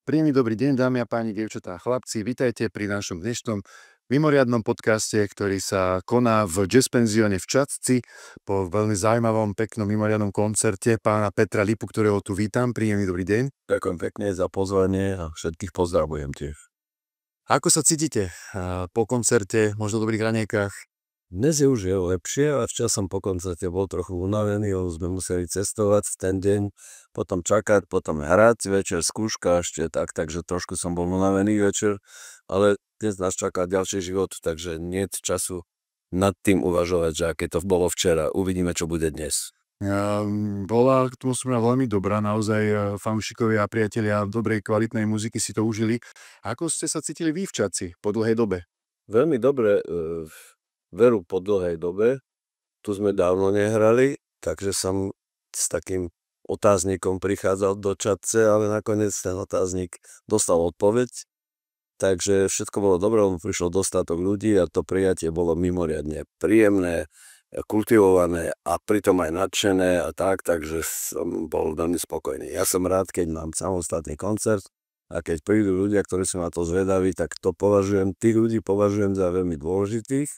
Príjemný dobrý deň, dámy a páni, dievčatá a chlapci. Vítajte pri našom dnešnom mimoriadnom podcaste, ktorý sa koná v Jazz Penzióne v Čadci po veľmi zaujímavom, peknom, mimoriadnom koncerte pána Petra Lipu, ktorého tu vítam. Príjemný dobrý deň. Ďakujem pekne za pozvanie a všetkých pozdravujem tiež. Ako sa cítite po koncerte, možno dobrých raniekách? Dnes je už lepšie, ale včera som po koncerte bol trochu unavený, lebo sme museli cestovať v ten deň, potom čakať, potom hrať, večer skúška ešte tak, takže trošku som bol unavený večer, ale dnes nás čaká ďalší život, takže nie je času nad tým uvažovať, že aké to bolo včera. Uvidíme, čo bude dnes. Bola atmosféra veľmi dobrá, naozaj fanúšikovia a priatelia dobrej kvalitnej muziky si to užili. Ako ste sa cítili vy v Čadci po dlhej dobe? Veľmi dobre, veru po dlhej dobe. Tu sme dávno nehrali, takže som s takým otáznikom prichádzal do Čadce, ale nakoniec ten otáznik dostal odpoveď. Takže všetko bolo dobré, prišlo dostatok ľudí a to prijatie bolo mimoriadne príjemné, kultivované a pritom aj nadšené a tak, takže som bol veľmi spokojný. Ja som rád, keď mám samostatný koncert a keď prídu ľudia, ktorí sú na to zvedaví, tak to tých ľudí považujem za veľmi dôležitých.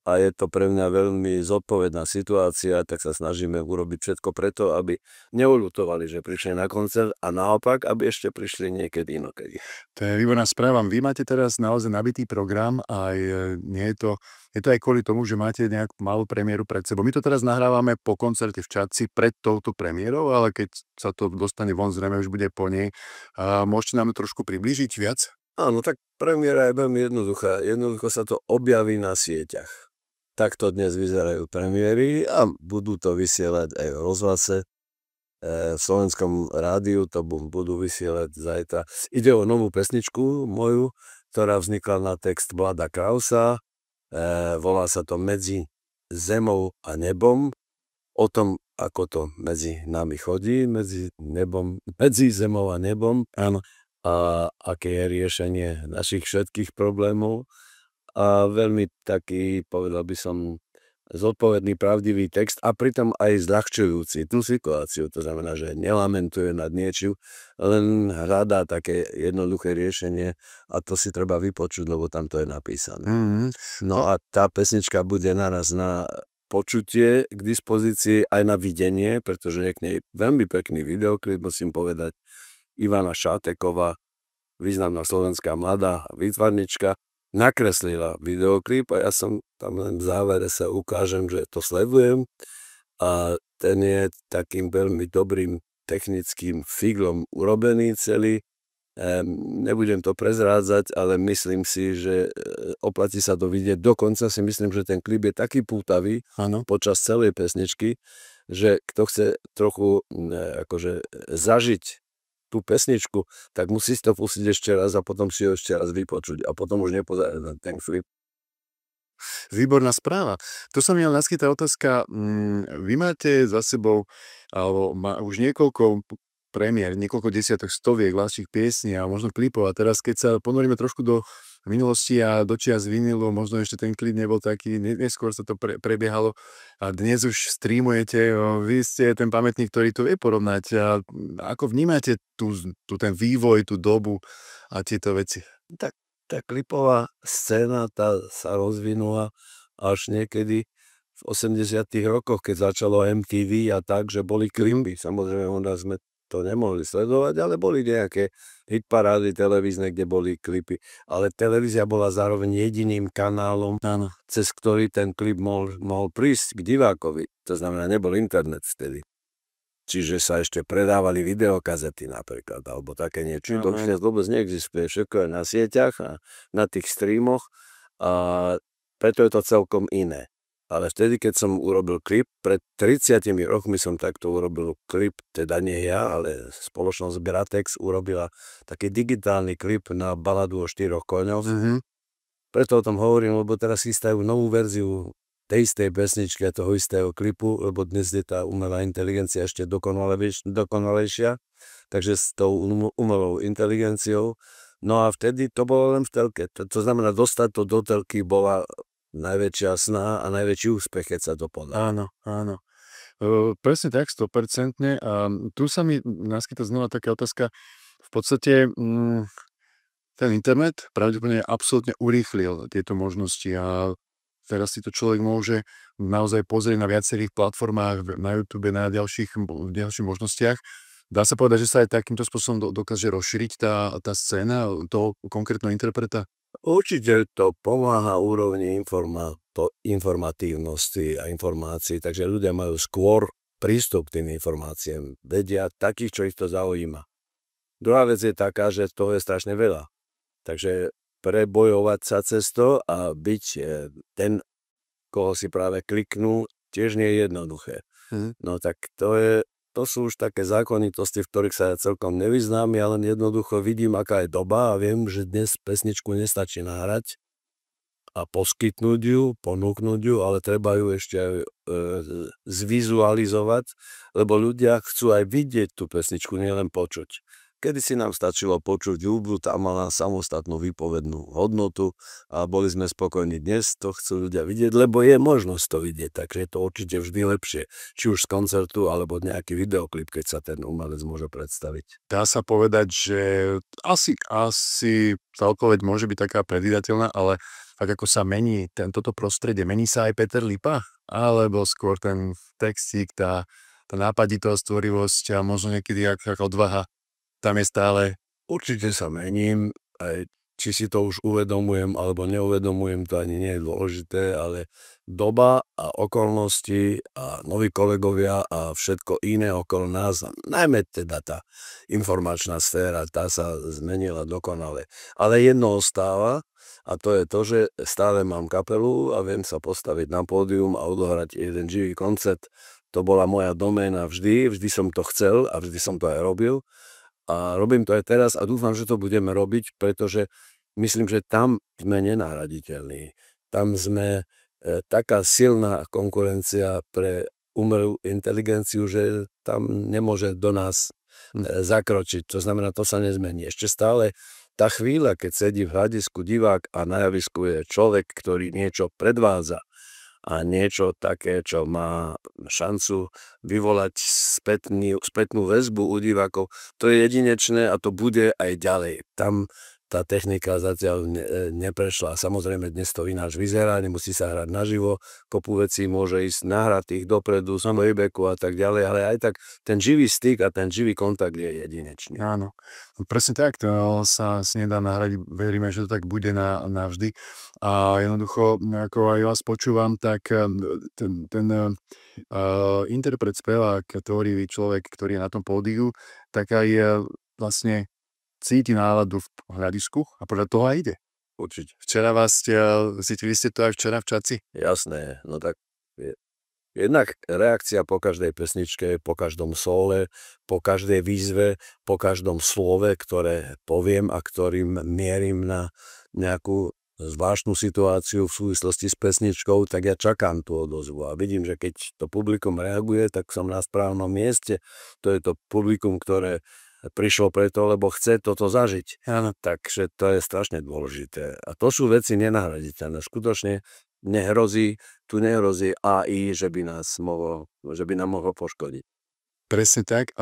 A je to pre mňa veľmi zodpovedná situácia, tak sa snažíme urobiť všetko preto, aby neoľutovali, že prišli na koncert a naopak, aby ešte prišli niekedy inokedy. To je výborná správa. Vy máte teraz naozaj nabitý program a je to aj kvôli tomu, že máte nejakú malú premiéru pred sebou. My to teraz nahrávame po koncerte v Čadci pred touto premiérou, ale keď sa to dostane von, zrejme už bude po nej. Môžete nám trošku priblížiť viac? Áno, tak premiéra je veľmi jednoduchá. Jednoducho sa to objaví na sieťach. Takto dnes vyzerajú premiéry a budú to vysielať aj v rozhlase. V Slovenskom rádiu to budú vysielať zajtra. Ide o novú pesničku moju, ktorá vznikla na text Vlada Krausa. Volá sa to Medzi zemou a nebom. O tom, ako to medzi nami chodí, medzi zemou a nebom. Áno. A aké je riešenie našich všetkých problémov. A veľmi taký, povedal by som, zodpovedný, pravdivý text a pritom aj zľahčujúci tú situáciu. To znamená, že nelamentuje nad niečím, len hľadá také jednoduché riešenie a to si treba vypočuť, lebo tam to je napísané. No a tá pesnička bude naraz na počutie k dispozícii aj na videnie, pretože je k nej veľmi pekný videoklip, musím povedať. Ivana Šáteková, významná slovenská mladá výtvarnička, nakreslila videoklip a ja som tam len v závere sa ukážem, že to sledujem a ten je takým veľmi dobrým technickým figlom urobený celý. Nebudem to prezrádzať, ale myslím si, že oplatí sa to vidieť. Dokonca si myslím, že ten klip je taký pútavý počas celej pesničky, že kto chce trochu akože zažiť tú pesničku, tak musí si to pustiť ešte raz a potom si ho ešte raz vypočuť a potom už nepozerať na ten klip. Výborná správa. To sa mi naskytá otázka, vy máte za sebou alebo už niekoľko premiér, niekoľko desiatok, stoviek vašich piesní a možno klipov a teraz keď sa ponoríme trošku do minulosti a do čias vinilu, možno ešte ten klip nebol taký, neskôr sa to prebiehalo a dnes už streamujete, vy ste ten pamätník, ktorý to vie porovnať. A ako vnímate ten vývoj, tú dobu a tieto veci? Tak tá klipová scéna tá sa rozvinula až niekedy v 80. rokoch, keď začalo MTV a tak, že boli klipy. Samozrejme, u nás sme to nemohli sledovať, ale boli nejaké hitparády televízne, kde boli klipy. Ale televízia bola zároveň jediným kanálom, cez ktorý ten klip mohol prísť k divákovi. To znamená, nebol internet vtedy. Čiže sa ešte predávali videokazety napríklad, alebo také niečo. To už vôbec neexistuje. Všetko je na sieťach a na tých streamoch a preto je to celkom iné. Ale vtedy, keď som urobil klip, pred 30 rokmi som takto urobil klip, teda nie ja, ale spoločnosť Gratex urobila taký digitálny klip na baladu o 4 koňoch. Preto o tom hovorím, lebo teraz chystajú novú verziu tej istej pesničky a toho istého klipu, lebo dnes je tá umelá inteligencia ešte dokonalejšia, takže s tou umelou inteligenciou. No a vtedy to bolo len v telke. To znamená, dostať to do telky bola najväčšia sná a najväčší úspech, keď sa to podá. Áno. Presne tak, 100%. A tu sa mi naskytá znova taká otázka. V podstate ten internet pravdepodobne absolútne urýchlil tieto možnosti a teraz si to človek môže naozaj pozrieť na viacerých platformách, na YouTube, na ďalších možnostiach. Dá sa povedať, že sa aj takýmto spôsobom dokáže rozšíriť tá scéna toho konkrétneho interpreta? Určite to pomáha úrovni informatívnosti a informácií, takže ľudia majú skôr prístup k tým informáciám, vedia takých, čo ich to zaujíma. Druhá vec je taká, že toho je strašne veľa. Takže prebojovať sa cez to a byť ten, koho si práve kliknú, tiež nie je jednoduché. No tak to sú už také zákonitosti, v ktorých sa ja celkom nevyznám, ja len jednoducho vidím, aká je doba a viem, že dnes pesničku nestačí nahrať a poskytnúť ju, ponúknuť ju, ale treba ju ešte aj zvizualizovať, lebo ľudia chcú aj vidieť tú pesničku, nielen počuť. Kedysi nám stačilo počuť hudbu, tam mala samostatnú výpovednú hodnotu a boli sme spokojní. Dnes to chcú ľudia vidieť, lebo je možnosť to vidieť, takže je to určite vždy lepšie. Či už z koncertu, alebo nejaký videoklip, keď sa ten umelec môže predstaviť. Dá sa povedať, že asi tá odpoveď môže byť taká predvídateľná, ale tak ako sa mení toto prostredie, mení sa aj Peter Lipa? Alebo skôr ten textík, tá nápaditosť, tvorivosť a možno niekedy aká odvaha tam je stále? Určite sa mením, aj či si to už uvedomujem alebo neuvedomujem, to ani nie je dôležité, ale doba a okolnosti a noví kolegovia a všetko iné okolo nás, najmä teda tá informačná sféra, tá sa zmenila dokonale. Ale jedno ostáva a to je to, že stále mám kapelu a viem sa postaviť na pódium a odohrať jeden živý koncert. To bola moja doména vždy som to chcel a vždy som to aj robil. A robím to aj teraz a dúfam, že to budeme robiť, pretože myslím, že tam sme nenahraditeľní. Tam sme taká silná konkurencia pre umelú inteligenciu, že tam nemôže do nás zakročiť. To znamená, to sa nezmení. Ešte stále tá chvíľa, keď sedí v hľadisku divák a na javisku je človek, ktorý niečo predvádza a niečo také, čo má šancu vyvolať spätnú väzbu u divákov, to je jedinečné a to bude aj ďalej. Tam tá technika zatiaľ neprešla. Samozrejme, dnes to ináč vyzerá, nemusí sa hrať naživo, kopu vecí môže ísť nahratých dopredu, z playbacku a tak ďalej, ale aj tak ten živý styk a ten živý kontakt je jedinečný. Áno, presne tak, to sa nedá nahradiť, veríme, že to tak bude navždy. A jednoducho, ako aj vás počúvam, tak ten interpret, spevák, tvorivý človek, ktorý je na tom pódiu, tak aj vlastne cíti náladu v hľadisku a podľa toho aj ide. Určite. Včera cítili ste to aj včera v Čaci? Jasné, no tak jednak reakcia po každej pesničke, po každom sóle, po každej výzve, po každom slove, ktoré poviem a ktorým mierim na nejakú zvláštnu situáciu v súvislosti s pesničkou, tak ja čakám tú odozvu a vidím, že keď to publikum reaguje, tak som na správnom mieste. To je to publikum, ktoré prišlo preto, lebo chce toto zažiť. Áno. Takže to je strašne dôležité. A to sú veci nenahraditeľné. Skutočne tu nehrozí AI, že by nám mohlo poškodiť. Presne tak.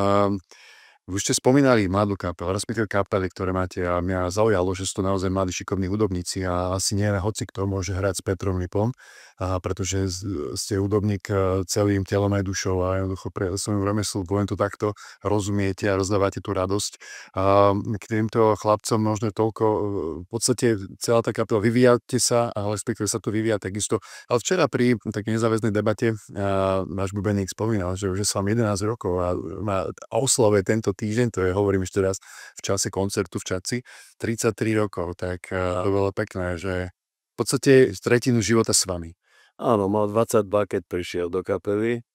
Už ste spomínali mladú kapelu, respektíve kapely, ktoré máte a mňa zaujalo, že sú to naozaj mladí šikovní hudobníci a asi nie hoci kto môže hrať s Petrom Lipom, pretože ste hudobník celým telom aj dušou a jednoducho pre svojom remeslu, poviem to takto, rozumiete a rozdávate tú radosť. K týmto chlapcom možno toľko, v podstate celá tá kapela, vyvíjate sa, ale respektíve sa to vyvíja takisto. Ale včera pri takej nezáväznej debate náš bubeník spomínal, že už je s vami 11 rokov a má oslave tento týždeň, to je, hovorím ešte raz, v čase koncertu v Čaci, 33 rokov, tak to bolo pekné, že v podstate tretinu života s vami. Áno, mal 22, keď prišiel do kapely,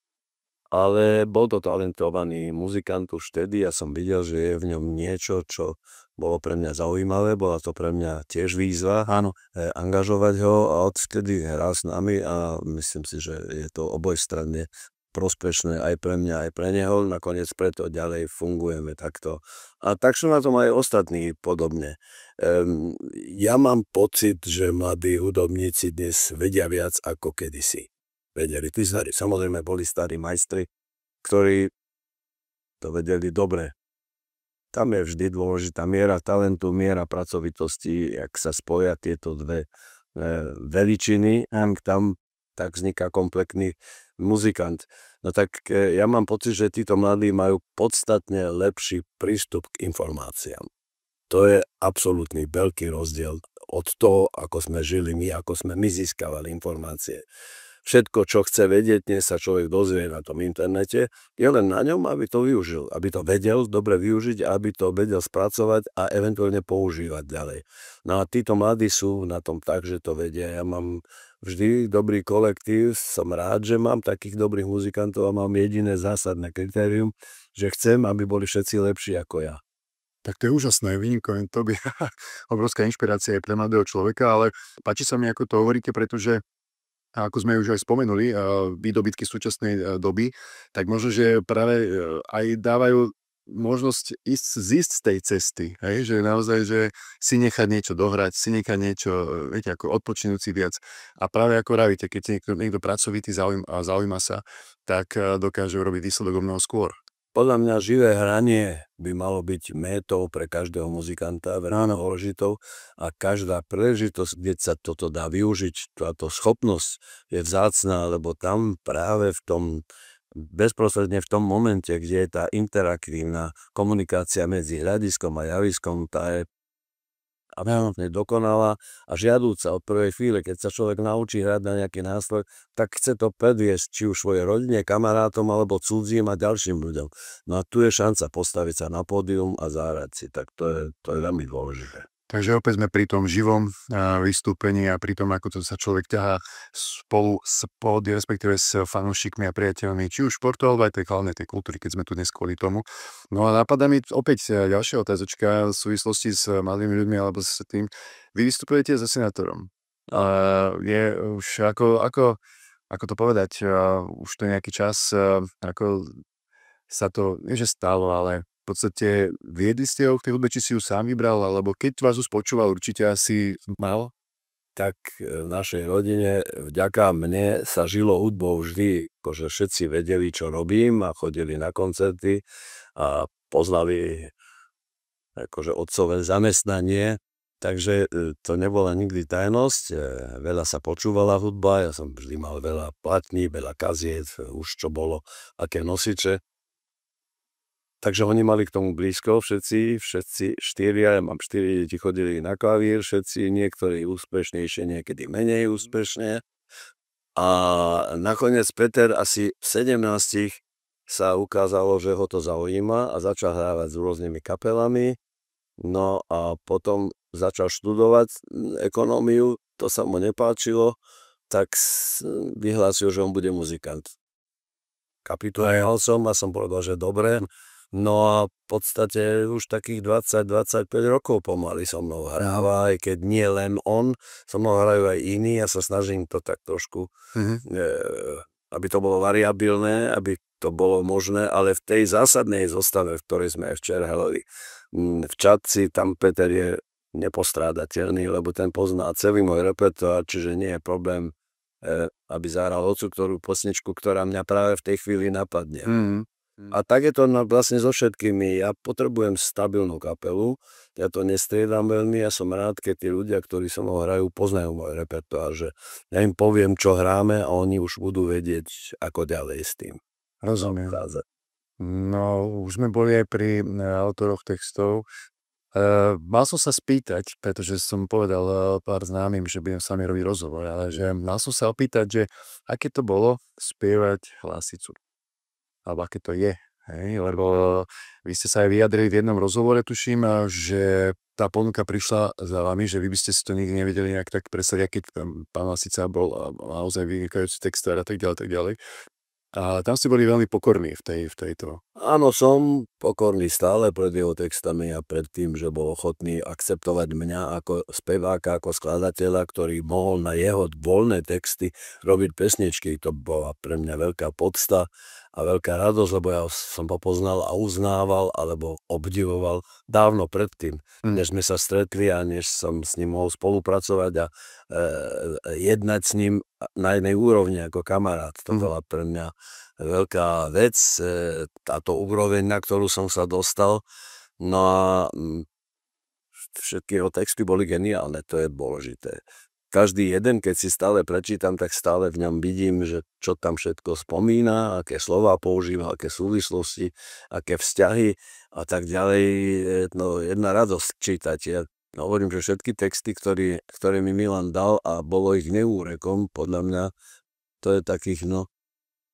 ale bol to talentovaný muzikant už vtedy. Ja som videl, že je v ňom niečo, čo bolo pre mňa zaujímavé, bola to pre mňa tiež výzva. Áno. Angažovať ho a odvtedy hrá s nami a myslím si, že je to obojstranne prospešné aj pre mňa, aj pre neho. Nakoniec preto ďalej fungujeme takto. A tak sú na tom aj ostatní podobne. Ja mám pocit, že mladí hudobníci dnes vedia viac ako kedysi vedeli. Tí starí, samozrejme boli starí majstri, ktorí to vedeli dobre Tam je vždy dôležitá miera talentu, miera pracovitosti, jak sa spoja tieto dve veličiny, tam tak vzniká kompletný muzikant. No tak ja mám pocit, že títo mladí majú podstatne lepší prístup k informáciám. To je absolútny veľký rozdiel od toho, ako sme žili my, ako sme my získavali informácie. Všetko, čo chce vedieť, dnes sa človek dozvie na tom internete, je len na ňom, aby to využil, aby to vedel dobre využiť, aby to vedel spracovať a eventuálne používať ďalej. No a títo mladí sú na tom tak, že to vedia. Ja mám vždy dobrý kolektív, som rád, že mám takých dobrých muzikantov a mám jediné zásadné kritérium, že chcem, aby boli všetci lepší ako ja. Tak to je úžasné, výnimkové, to by obrovská inšpirácia aj pre mladého človeka, ale páči sa mi, ako to hovoríte, pretože ako sme už aj spomenuli, výdobytky súčasnej doby, tak možno, že práve aj dávajú možnosť zísť z tej cesty, hej? Že naozaj, že si nechať niečo dohrať, si nechať niečo, viete, ako odpočinúci viac. A práve ako vravíte, keď niekto pracovitý a zaujíma sa, tak dokáže urobiť výsledok o mnoho skôr. Podľa mňa živé hranie by malo byť métou pre každého muzikanta, veľmi dôležitou a každá príležitosť, kde sa toto dá využiť, táto schopnosť je vzácna, lebo tam práve v tom, bezprostredne v tom momente, kde je tá interaktívna komunikácia medzi hľadiskom a javiskom, tá je absolútne dokonalá a žiadúca od prvej chvíle. Keď sa človek naučí hrať na nejaký nástroj, tak chce to predviesť či už svojej rodine, kamarátom alebo cudzím a ďalším ľuďom. No a tu je šanca postaviť sa na pódium a zahrať si, tak to je veľmi dôležité. Takže opäť sme pri tom živom vystúpení a pri tom, ako to sa človek ťahá spolu s pódy, respektíve s fanúšikmi a priateľmi, či už športu, alebo aj tej hlavnej tej kultúry, keď sme tu dnes kvôli tomu. No a napadá mi opäť ďalšia otázočka v súvislosti s mladými ľuďmi alebo s tým. Vy vystupujete za senátorom. Je už ako to povedať, už to je nejaký čas, ako sa to, nie že stalo, ale v podstate viedli ste ho v tej hudbe, či si ju sám vybral, alebo keď vás už počúval, určite asi mal? Tak v našej rodine vďaka mne sa žilo hudbou vždy, akože všetci vedeli, čo robím a chodili na koncerty a poznali akože otcové zamestnanie, takže to nebola nikdy tajnosť, veľa sa počúvala hudba, ja som vždy mal veľa platní, veľa kaziet, už čo bolo, aké nosiče. Takže oni mali k tomu blízko, všetci štyria, ja mám 4 deti, chodili na klavír, všetci, niektorí úspešnejšie, niekedy menej úspešne. A nakoniec Peter asi v 17 sa ukázalo, že ho to zaujíma a začal hrávať s rôznymi kapelami. No a potom začal študovať ekonómiu, to sa mu nepáčilo, tak vyhlásil, že on bude muzikant. Kapituloval som a som povedal, že dobre. No a v podstate už takých 20-25 rokov pomaly so mnou hráva, aj keď nie len on, so mnou hrajú aj iní, ja sa snažím to tak trošku, aby to bolo variabilné, aby to bolo možné, ale v tej zásadnej zostave, v ktorej sme aj včera hrali, v Čadci, tam Peter je nepostrádateľný, lebo ten pozná celý môj repertoár, čiže nie je problém, aby zahral hocu ktorú pesničku, ktorá mňa práve v tej chvíli napadne. A tak je to vlastne so všetkými. Ja potrebujem stabilnú kapelu, ja to nestriedam veľmi, ja som rád, keď tí ľudia, ktorí so mnou hrajú, poznajú môj repertoár, že ja im poviem, čo hráme a oni už budú vedieť, ako ďalej s tým. Rozumiem. No, už sme boli aj pri autoroch textov. Mal som sa spýtať, pretože som povedal pár známym, že budem s vami robiť rozhovor, ale že mal som sa opýtať, že aké to bolo spievať Hlasicu. Alebo aké to je, hej? Lebo vy ste sa aj vyjadrili v jednom rozhovore, tuším, že tá ponuka prišla za vami, že vy by ste si to nikdy nevedeli nejak tak predstaviť, keď pán Hlasica bol naozaj vynikajúci textár a tak ďalej. A tam ste boli veľmi pokorní v tejto. Áno, som pokorný stále pred jeho textami a pred tým, že bol ochotný akceptovať mňa ako speváka, ako skladateľa, ktorý mohol na jeho voľné texty robiť pesničky. To bola pre mňa veľká podsta a veľká radosť, lebo ja som ho poznal a uznával alebo obdivoval dávno predtým, než sme sa stretli a než som s ním mohol spolupracovať a jednať s ním na jednej úrovni ako kamarát. To bola pre mňa veľká vec, táto úroveň, na ktorú som sa dostal, No a všetky jeho texty boli geniálne, to je dôležité. Každý jeden, keď si stále prečítam, tak stále v ňom vidím, že čo tam všetko spomína, aké slová používa, aké súvislosti, aké vzťahy a tak ďalej. No, jedna radosť čítať. Ja hovorím, že všetky texty, ktoré mi Milan dal a bolo ich neúrekom, podľa mňa, to je takých,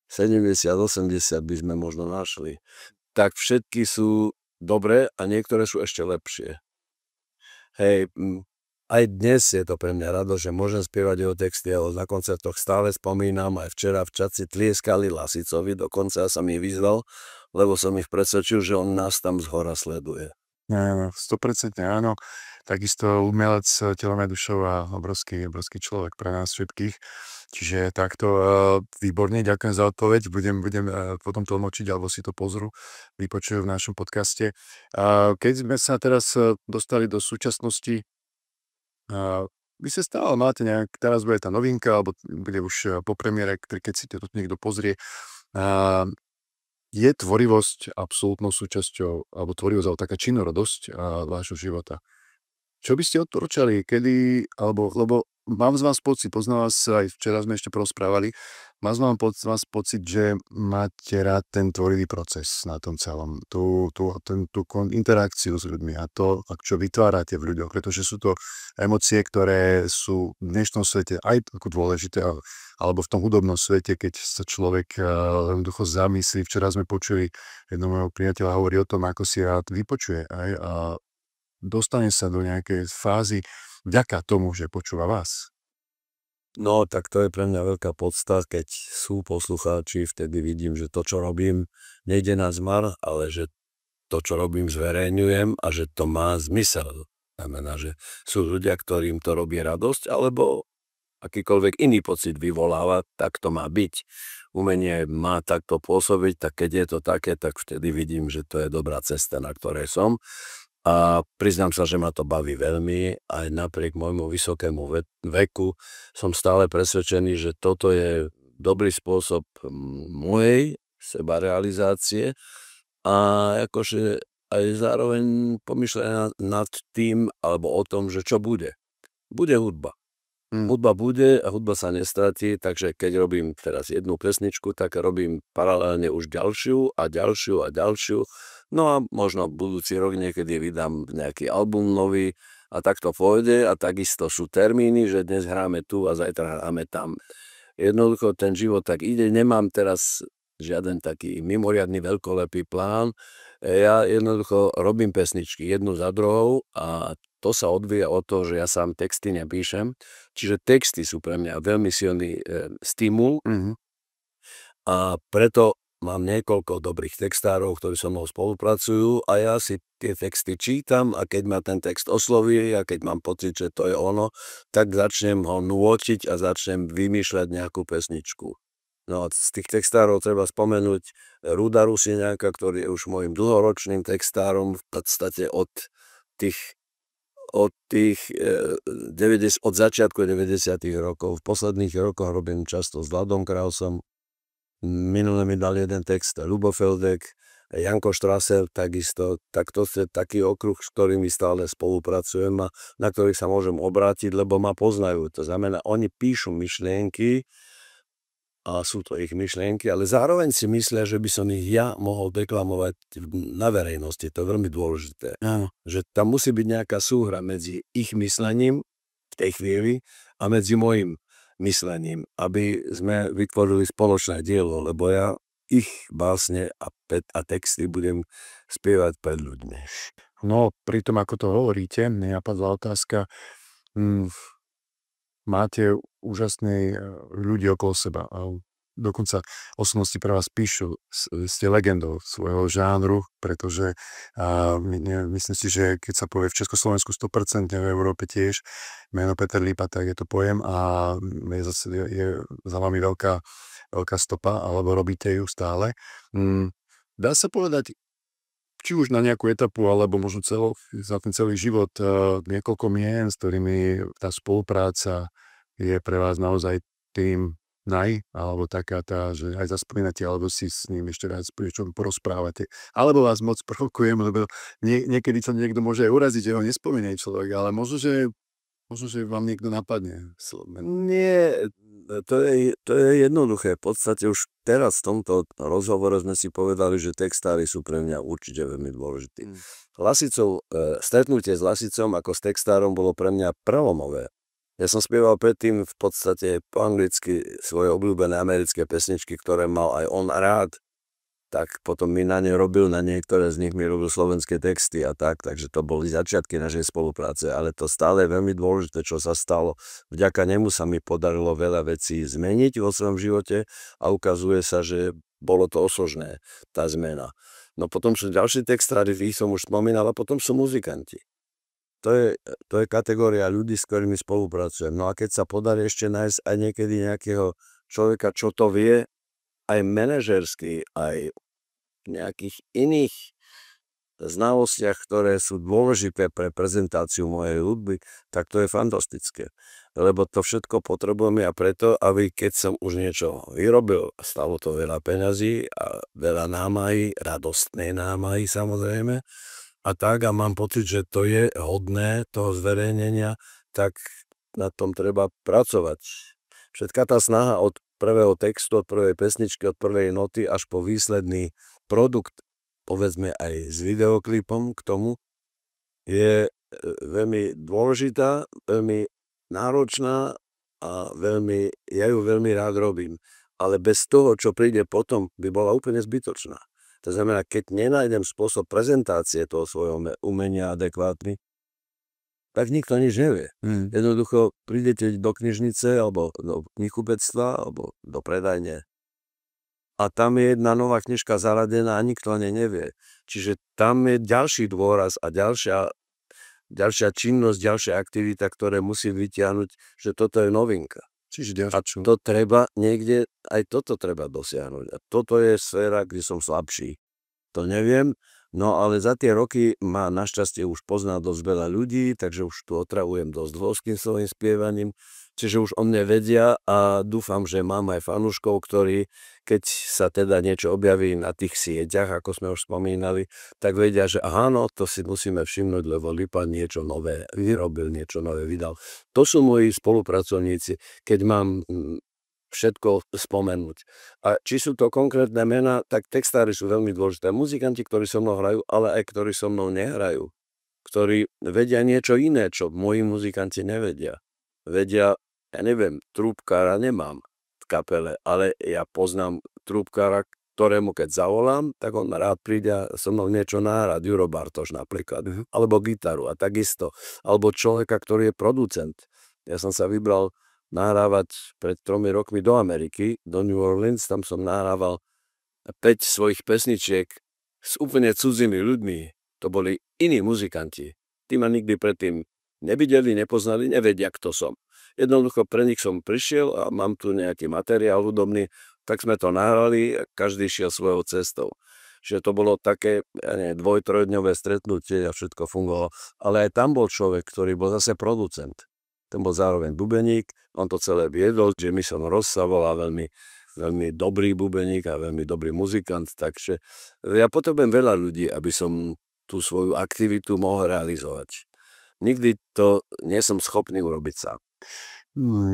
70-80 by sme možno našli. Tak všetky sú dobré a niektoré sú ešte lepšie. Hej, aj dnes je to pre mňa radosť, že môžem spievať jeho texty, ale na koncertoch stále spomínam, aj včera v Čadci tlieskali Lasicovi, dokonca sa mi vyzval, lebo som ich presvedčil, že on nás tam zhora sleduje. Áno, 100% áno. Takisto umelec telom aj dušou a obrovský človek pre nás všetkých. Čiže takto výborne, ďakujem za odpoveď. Budem potom tlmočiť, alebo si to pozrú, vypočujú v našom podcaste. Keď sme sa teraz dostali do súčasnosti, vy sa stále máte teraz bude tá novinka, alebo bude už po premiére, keď si to niekto pozrie. Je tvorivosť absolútnou súčasťou, alebo tvorivosť, alebo taká činorodosť vášho života? Čo by ste odporúčali, lebo mám z vás pocit, poznám vás aj včera sme ešte porozprávali, mám z vás pocit, že máte rád ten tvorivý proces na tom celom, tú interakciu s ľuďmi a to, čo vytvárate v ľuďoch, pretože sú to emócie, ktoré sú v dnešnom svete aj ako dôležité, alebo v tom hudobnom svete, keď sa človek jednoducho zamyslí. Včera sme počuli, jedného môjho priateľa hovorí o tom, ako si rád vypočuje a dostane sa do nejakej fázy vďaka tomu, že počúva vás. No, tak to je pre mňa veľká podsta, keď sú poslucháči, vtedy vidím, že to, čo robím, nejde na zmar, ale že to, čo robím, zverejňujem a že to má zmysel. Znamená, že sú ľudia, ktorým to robí radosť, alebo akýkoľvek iný pocit vyvoláva, tak to má byť. Umenie má takto pôsobiť, tak keď je to také, tak vtedy vidím, že to je dobrá cesta, na ktorej som. A priznám sa, že ma to baví veľmi, aj napriek môjmu vysokému veku som stále presvedčený, že toto je dobrý spôsob mojej sebarealizácie a akože aj zároveň pomýšľať nad tým, alebo o tom, že čo bude. Bude hudba. Hudba bude a hudba sa nestratí, takže keď robím teraz jednu pesničku, tak robím paralelne už ďalšiu a ďalšiu a ďalšiu. No a možno budúci rok niekedy vydám nejaký album nový a tak to pôjde a takisto sú termíny, že dnes hráme tu a zajtra hráme tam. Jednoducho ten život tak ide, nemám teraz žiaden taký mimoriadny veľkolepý plán. Ja jednoducho robím pesničky jednu za druhou a to sa odvíja od toho, že ja sám texty nepíšem. Čiže texty sú pre mňa veľmi silný stimul a preto mám niekoľko dobrých textárov, ktorí so mnou spolupracujú a ja si tie texty čítam a keď ma ten text osloví a keď mám pocit, že to je ono, tak začnem ho nôtiť a začnem vymýšľať nejakú pesničku. No a z tých textárov treba spomenúť Ruda Rusiniaka, ktorý je už môjim dlhoročným textárom v podstate od začiatku 90. rokov. V posledných rokoch robím často s Vladom Krausom. Minule mi dal jeden text Ľubo Feldek, Janko Strasser takisto. Tak to je taký okruh, s ktorými stále spolupracujem a na ktorých sa môžem obrátiť, lebo ma poznajú. To znamená, oni píšu myšlienky a sú to ich myšlienky, ale zároveň si myslia, že by som ich ja mohol deklamovať na verejnosti. To je veľmi dôležité. Áno. Že tam musí byť nejaká súhra medzi ich myslením v tej chvíli a medzi mojim myslením, aby sme vytvorili spoločné dielo, lebo ja ich básne a texty budem spievať pred ľuďmi. No, pri tom, ako to hovoríte, mne napadla otázka, máte úžasné ľudí okolo seba a dokonca osobnosti pre vás píšu, ste legendou svojho žánru, pretože myslím si, že keď sa povie v Československu 100%, v Európe tiež, meno Peter Lípa, tak je to pojem a je za vami veľká stopa, alebo robíte ju stále. Dá sa povedať, či už na nejakú etapu, alebo možno za ten celý život niekoľko mien, s ktorými tá spolupráca je pre vás naozaj tým alebo taká tá, že aj zaspomínate, alebo si s ním ešte raz niečo porozprávate. Alebo vás moc provokujem, lebo niekedy sa niekto môže aj uraziť, že ho nespomíne človek, ale možno, že vám niekto napadne. Nie, to je jednoduché. V podstate už teraz v tomto rozhovore sme si povedali, že textári sú pre mňa určite veľmi dôležití. Stretnutie s Lasicom ako s textárom bolo pre mňa prelomové. Ja som spieval predtým v podstate po anglicky svoje obľúbené americké pesničky, ktoré mal aj on rád. Tak potom mi na niektoré z nich mi robil slovenské texty a tak, takže to boli začiatky našej spolupráce, ale to stále je veľmi dôležité, čo sa stalo. Vďaka nemu sa mi podarilo veľa vecí zmeniť vo svojom živote a ukazuje sa, že bolo to osožné, tá zmena. No potom sú ďalší textári, ich som už spomínal, a potom sú muzikanti. To je kategória ľudí, s ktorými spolupracujem. No a keď sa podarí ešte nájsť aj niekedy nejakého človeka, čo to vie, aj manažersky, aj v nejakých iných znalostiach, ktoré sú dôležité pre prezentáciu mojej hudby, tak to je fantastické. Lebo to všetko potrebujeme a preto, aby keď som už niečo vyrobil, stalo to veľa peňazí a veľa námahy, radostnej námahy samozrejme, a tak, a mám pocit, že to je hodné toho zverejnenia, tak na tom treba pracovať. Všetká tá snaha od prvého textu, od prvej pesničky, od prvej noty až po výsledný produkt, povedzme aj s videoklipom k tomu, je veľmi dôležitá, veľmi náročná a ja ju veľmi rád robím. Ale bez toho, čo príde potom, by bola úplne zbytočná. To znamená, keď nenájdem spôsob prezentácie toho svojho umenia adekvátny, tak nikto nič nevie. Jednoducho prídete do knižnice alebo do knihkupectva alebo do predajne a tam je jedna nová knižka zaradená a nikto o nej nevie. Čiže tam je ďalší dôraz a ďalšia činnosť, ďalšia aktivita, ktoré musí vytiahnuť, že toto je novinka. Čiže A to treba niekde, aj toto treba dosiahnuť. A toto je sféra, kde som slabší. To neviem, no ale za tie roky ma našťastie už pozná dosť veľa ľudí, takže už tu otravujem dosť dôským svojim spievaním. Čiže už o mne vedia a dúfam, že mám aj fanúškov, ktorí, keď sa teda niečo objaví na tých sieťach, ako sme už spomínali, tak vedia, že áno, to si musíme všimnúť, lebo Lipa niečo nové vyrobil, niečo nové vydal. To sú moji spolupracovníci, keď mám všetko spomenúť. A či sú to konkrétne mená, tak textári sú veľmi dôležité. Muzikanti, ktorí so mnou hrajú, ale aj ktorí so mnou nehrajú. Ktorí vedia niečo iné, čo moji muzikanti nevedia. Vedia, ja neviem, trúbkára nemám v kapele, ale ja poznám trúbkára, ktorému keď zavolám, tak on rád príde a so mnou niečo nahrať, Juro Bartoš napríklad, alebo gitaru a takisto. Alebo človeka, ktorý je producent. Ja som sa vybral nahrávať pred 3 rokmi do Ameriky, do New Orleans, tam som nahrával 5 svojich pesničiek s úplne cudzými ľuďmi. To boli iní muzikanti. Tí ma nikdy predtým nevideli, nepoznali, nevedia, kto som. Jednoducho pre nich som prišiel a mám tu nejaký materiál hudobný, tak sme to nahrali a každý šiel svojou cestou. Čiže to bolo také 2-3-dňové stretnutie a všetko fungovalo. Ale aj tam bol človek, ktorý bol zase producent. Ten bol zároveň bubeník, on to celé viedol, Jamison Ross sa volá, veľmi, veľmi dobrý bubeník a veľmi dobrý muzikant, takže ja potrebujem veľa ľudí, aby som tú svoju aktivitu mohol realizovať. Nikdy to nie som schopný urobiť sám.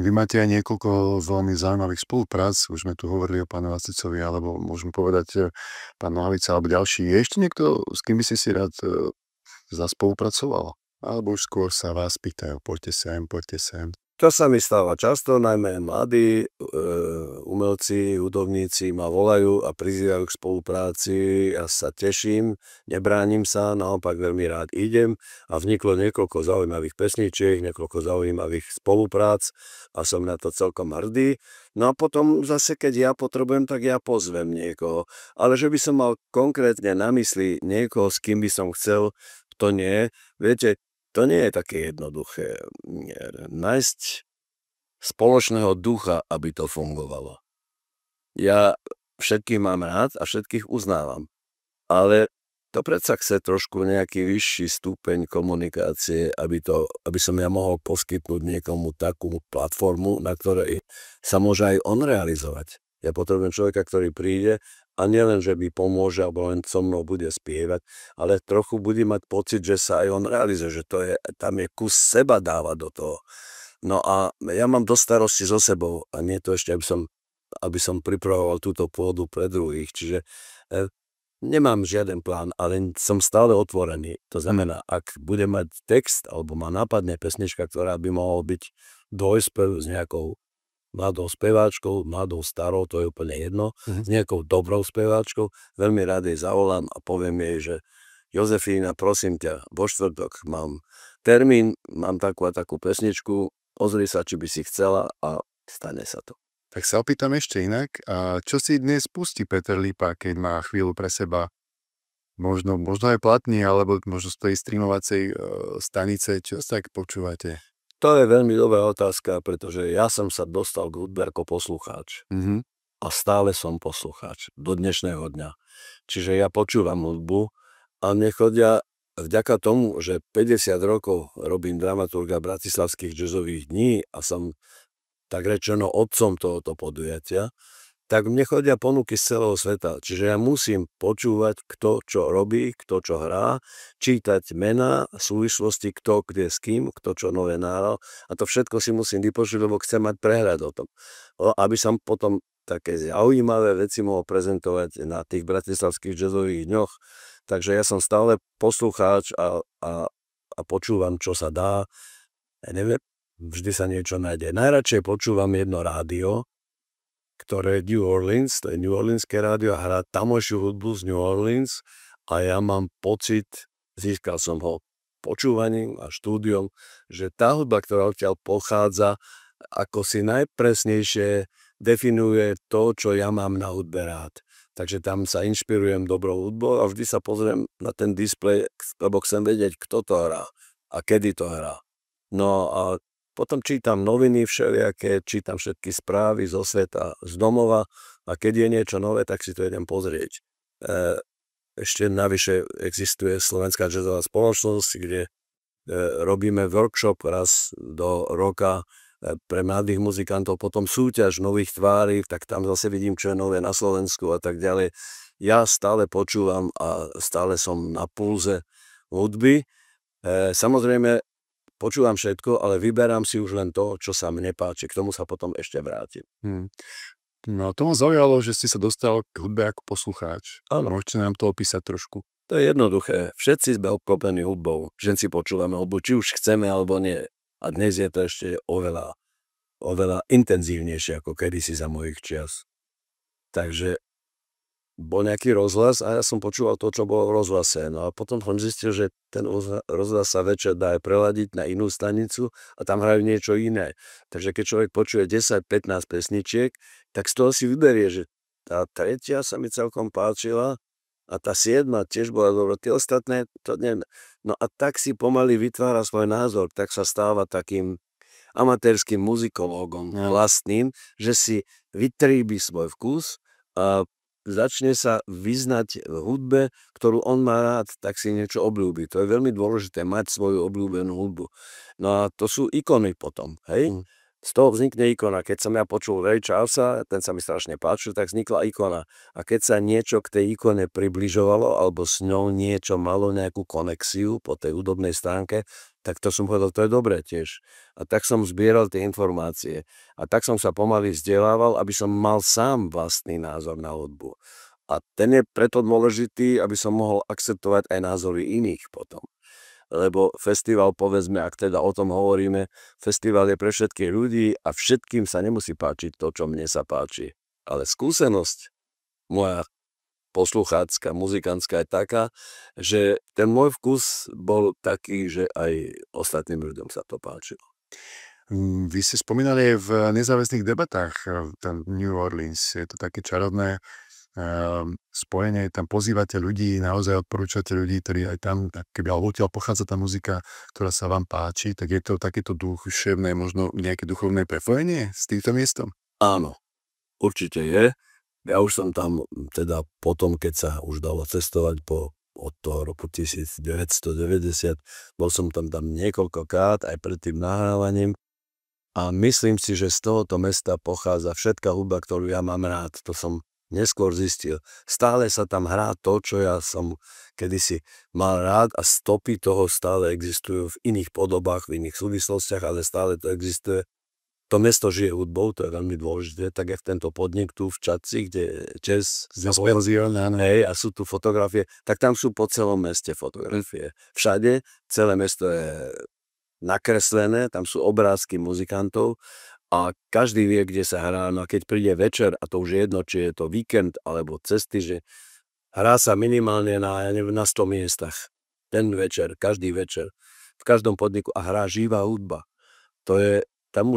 Vy máte aj niekoľko veľmi zaujímavých spoluprác, už sme tu hovorili o pánu Lasicovi, alebo môžeme povedať pán Hlavica, alebo ďalší. Je ešte niekto, s kým by si rád zaspolupracoval? Alebo už skôr sa vás pýtajú, poďte sem, poďte sem. To sa mi stáva často, najmä mladí umelci, hudobníci ma volajú a prizývajú k spolupráci. Ja sa teším, nebránim sa, naopak veľmi rád idem a vzniklo niekoľko zaujímavých pesničiek, niekoľko zaujímavých spoluprác a som na to celkom hrdý. No a potom zase, keď ja potrebujem, tak ja pozvem niekoho. Ale že by som mal konkrétne na mysli niekoho, s kým by som chcel, to nie. Viete, to nie je také jednoduché. Nájsť spoločného ducha, aby to fungovalo. Ja všetkých mám rád a všetkých uznávam. Ale To predsa chce trošku nejaký vyšší stupeň komunikácie, aby som ja mohol poskytnúť niekomu takú platformu, na ktorej sa môže aj on realizovať. Ja potrebujem človeka, ktorý príde a nielen, že mi pomôže, alebo len so mnou bude spievať, ale trochu bude mať pocit, že sa aj on realizuje, že tam je kus seba dáva do toho. No a ja mám dosť starosti so sebou a nie to ešte, aby som pripravoval túto pôdu pre druhých. Čiže nemám žiaden plán, ale som stále otvorený. To znamená, ak bude mať text, alebo ma napadne pesnička, ktorá by mohol byť dvojspev s nejakou mladou speváčkou, mladou starou, to je úplne jedno, s nejakou dobrou speváčkou, veľmi rád jej zavolám a poviem jej, že Jozefína, prosím ťa, vo štvrtok mám termín, mám takú a takú pesničku, pozri sa, či by si chcela a stane sa to. Tak sa opýtam ešte inak. A čo si dnes pustí Peter Lípa, keď má chvíľu pre seba? Možno aj platný, alebo možno z tej streamovacej stanice. Čo sa tak počúvate? To je veľmi dobrá otázka, pretože ja som sa dostal k hudbe ako poslucháč. A stále som poslucháč do dnešného dňa. Čiže ja počúvam hudbu a mne chodia vďaka tomu, že 50 rokov robím dramaturga bratislavských jazzových dní a som tak rečeno otcom tohoto podujatia, tak mne chodia ponuky z celého sveta. Čiže ja musím počúvať, kto čo robí, kto čo hrá, čítať mená, súvislosti, kto kde s kým, kto čo nové nahral. A to všetko si musím vypočuť, lebo chcem mať prehľad o tom. Aby som potom také zaujímavé veci mohol prezentovať na tých bratislavských jazzových dňoch. Takže ja som stále poslucháč a počúvam, čo sa dá. Ja neviem, vždy sa niečo nájde. Najradšej počúvam jedno rádio, ktoré je New Orleans, to je New Orleanské rádio a hrá tamojšiu hudbu z New Orleans a ja mám pocit, získal som ho počúvaním a štúdiom, že tá hudba, ktorá odtiaľ pochádza, ako si najpresnejšie definuje to, čo ja mám na hudbe rád. Takže tam sa inšpirujem dobrou hudbou a vždy sa pozriem na ten displej, lebo chcem vedieť, kto to hrá a kedy to hrá. No a potom čítam noviny všelijaké, čítam všetky správy zo sveta, z domova a keď je niečo nové, tak si to idem pozrieť. Ešte navyše existuje Slovenská jazzová spoločnosť, kde robíme workshop raz do roka pre mladých muzikantov, potom súťaž nových tvári, tak tam zase vidím, čo je nové na Slovensku a tak ďalej. Ja stále počúvam a stále som na pulze hudby. Samozrejme, počúvam všetko, ale vyberám si už len to, čo sa mne páči. K tomu sa potom ešte vrátim. No to ma zaujalo, že si sa dostal k hudbe ako poslucháč. Áno. Môžete nám to opísať trošku? To je jednoduché. Všetci sme obklopení hudbou. Všetci počúvame hudbu, či už chceme, alebo nie. A dnes je to ešte oveľa intenzívnejšie ako kedysi za mojich čias. Takže bol nejaký rozhlas a ja som počúval to, čo bolo v rozhlase. No a potom som zistil, že ten rozhlas sa večer dá aj preladiť na inú stanicu a tam hrajú niečo iné. Takže keď človek počuje 10-15 pesničiek, tak z toho si vyberie, že tá tretia sa mi celkom páčila a tá 7 tiež bola dobrá. Tie ostatné, to neviem. No a tak si pomaly vytvára svoj názor, tak sa stáva takým amatérským muzikológom vlastným, že si vytríbi svoj vkus a začne sa vyznať v hudbe, ktorú on má rád, tak si niečo obľúbi. To je veľmi dôležité, mať svoju obľúbenú hudbu. No a to sú ikony potom, hej? Z toho vznikne ikona. Keď som ja počul Ray Charlesa, ten sa mi strašne páčil, tak vznikla ikona. A keď sa niečo k tej ikone približovalo, alebo s ňou niečo malo nejakú konexiu po tej hudobnej stránke, tak to som povedal, to je dobré tiež. A tak som zbieral tie informácie. A tak som sa pomaly vzdelával, aby som mal sám vlastný názor na hudbu. A ten je preto dôležitý, aby som mohol akceptovať aj názory iných potom. Lebo festival, povedzme, ak teda o tom hovoríme, festival je pre všetkých ľudí a všetkým sa nemusí páčiť to, čo mne sa páči. Ale skúsenosť moja posluchácka, muzikantská je taká, že ten môj vkus bol taký, že aj ostatným ľuďom sa to páčilo. Vy ste spomínali aj v nezáväzných debatách ten New Orleans. Je to také čarodné spojenie, tam pozývate ľudí, naozaj odporúčate ľudí, ktorí aj tam, keby odtiaľ pochádza tá muzika, ktorá sa vám páči, tak je to takéto duševné, možno nejaké duchovné prepojenie s týmto miestom? Áno, určite je. Ja už som tam teda potom, keď sa už dalo cestovať po od toho roku 1990. Bol som tam niekoľkokrát aj pred tým nahrávaním a myslím si, že z tohoto mesta pochádza všetká hudba, ktorú ja mám rád. To som neskôr zistil. Stále sa tam hrá to, čo ja som kedysi mal rád a stopy toho stále existujú v iných podobách, v iných súvislostiach, ale stále to existuje. To mesto žije hudbou, to je veľmi dôležité, tak jak tento podnik tu v Čadci, kde jazz hej, a sú tu fotografie, tak tam sú po celom meste fotografie. Všade, celé mesto je nakreslené, tam sú obrázky muzikantov a každý vie, kde sa hrá. No a keď príde večer, a to už je jedno, či je to víkend alebo cesty, že hrá sa minimálne na 100 miestach. Ten večer, každý večer, v každom podniku a hrá živá hudba. To je tam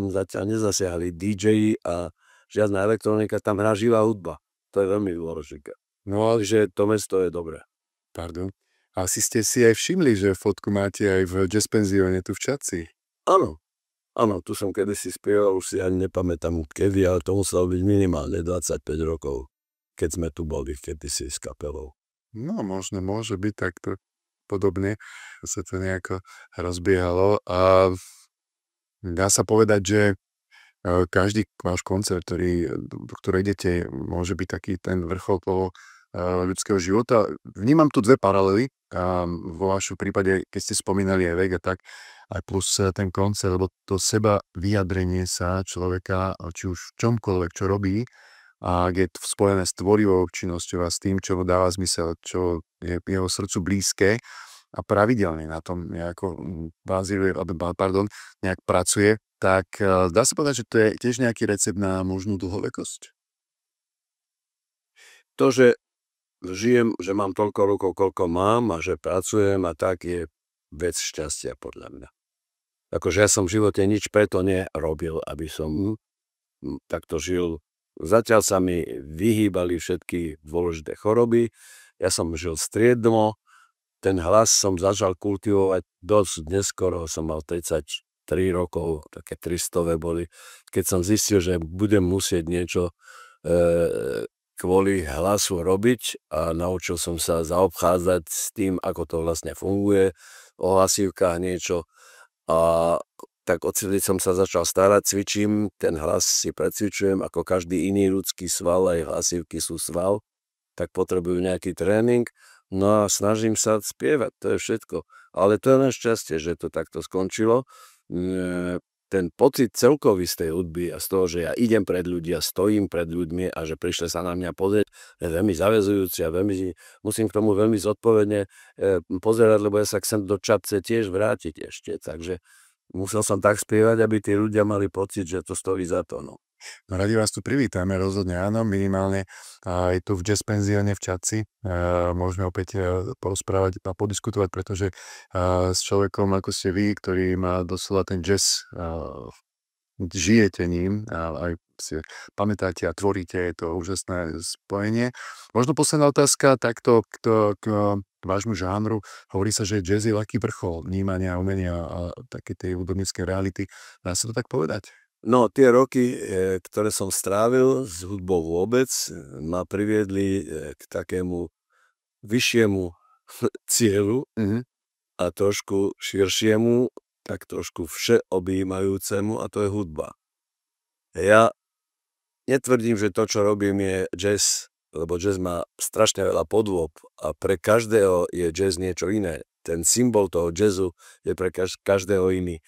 zatiaľ nezasiahli DJ a žiadna elektronika, tam hrá živá hudba. To je veľmi dôležité. No ale Takže to mesto je dobré. pardon. Asi ste si aj všimli, že fotku máte aj v jazz penzióne tu v Čadci. Áno, tu som kedysi spieval, už si ani nepamätám kedy, ale to muselo byť minimálne 25 rokov, keď sme tu boli kedysi s kapelou. No možno môže byť takto podobne, sa to nejako rozbiehalo a dá sa povedať, že každý váš koncert, do ktorého idete, môže byť taký ten vrchol toho ľudského života. Vnímam tu dve paralely. Vo vašom prípade, keď ste spomínali aj vek a tak, aj plus ten koncert, lebo to seba vyjadrenie sa človeka, či už v čomkoľvek, čo robí, a je spojené s tvorivou činnosťou a s tým, čo mu dáva zmysel, čo je jeho srdcu blízke a pravidelne na tom nejako nejak pracuje, tak dá sa povedať, že to je tiež nejaký recept na možnú dlhovekosť? To, že žijem, že mám toľko rokov, koľko mám a že pracujem a tak je vec šťastia podľa mňa. Akože ja som v živote nič preto nerobil, aby som takto žil. Zatiaľ sa mi vyhýbali všetky dôležité choroby. Ja som žil striedmo. Ten hlas som začal kultivovať dosť neskoro, som mal 33 rokov, také 300 boli, keď som zistil, že budem musieť niečo kvôli hlasu robiť a naučil som sa zaobchádzať s tým, ako to vlastne funguje, o hlasivkách niečo a tak odtedy som sa začal starať, cvičím, ten hlas si precvičujem, ako každý iný ľudský sval, aj hlasivky sú sval, tak potrebujú nejaký tréning. No a snažím sa spievať, to je všetko. Ale to je len šťastie, že to takto skončilo. Ten pocit celkový z tej hudby a z toho, že ja idem pred ľudí a stojím pred ľuďmi a že prišli sa na mňa pozrieť, je veľmi zaväzujúci a musím k tomu veľmi zodpovedne pozerať, lebo ja sa chcem do Čadce tiež vrátiť ešte. Takže musel som tak spievať, aby tí ľudia mali pocit, že to stojí za to. No radi vás tu privítame, rozhodne áno, minimálne aj tu v jazz penzióne v Čadci. Môžeme opäť porozprávať a podiskutovať, pretože s človekom ako ste vy, ktorý má doslova ten jazz, žijete ním a aj si pamätáte a tvoríte, je to úžasné spojenie. Možno posledná otázka takto k vášmu žánru. Hovorí sa, že jazz je ľahký vrchol vnímania, umenia a také tej hudobníckej reality. Dá sa to tak povedať? No, tie roky, ktoré som strávil s hudbou vôbec, ma priviedli k takému vyššiemu cieľu a trošku širšiemu, tak trošku všeobjímajúcemu, a to je hudba. Ja netvrdím, že to, čo robím, je jazz, lebo jazz má strašne veľa podôb a pre každého je jazz niečo iné. Ten symbol toho jazzu je pre každého iný.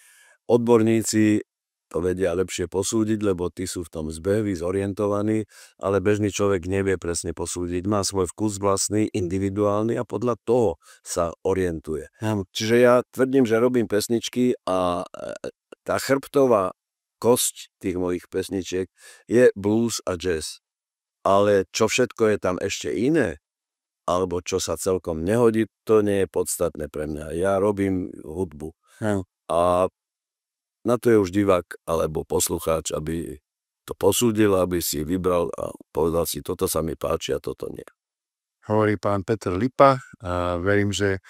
Odborníci to vedia lepšie posúdiť, lebo tí sú v tom zbeví, zorientovaní, ale bežný človek nevie presne posúdiť. Má svoj vkus vlastný, individuálny a podľa toho sa orientuje. Čiže ja tvrdím, že robím pesničky a tá chrbtová kosť tých mojich pesničiek je blues a jazz. Ale čo všetko je tam ešte iné, alebo čo sa celkom nehodí, to nie je podstatné pre mňa. Ja robím hudbu. A na to je už divák alebo poslucháč, aby to posúdil, aby si vybral a povedal si, toto sa mi páči a toto nie. Hovorí pán Peter Lipa a verím, že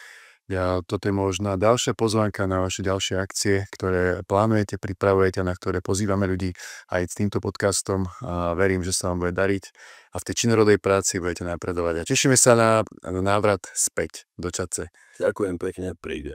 Toto je možná ďalšia pozvánka na vaše ďalšie akcie, ktoré plánujete, pripravujete, na ktoré pozývame ľudí aj s týmto podcastom a verím, že sa vám bude dariť a v tej činorodej práci budete napredovať. A tešíme sa na návrat späť do Čadce. Ďakujem pekne, príde.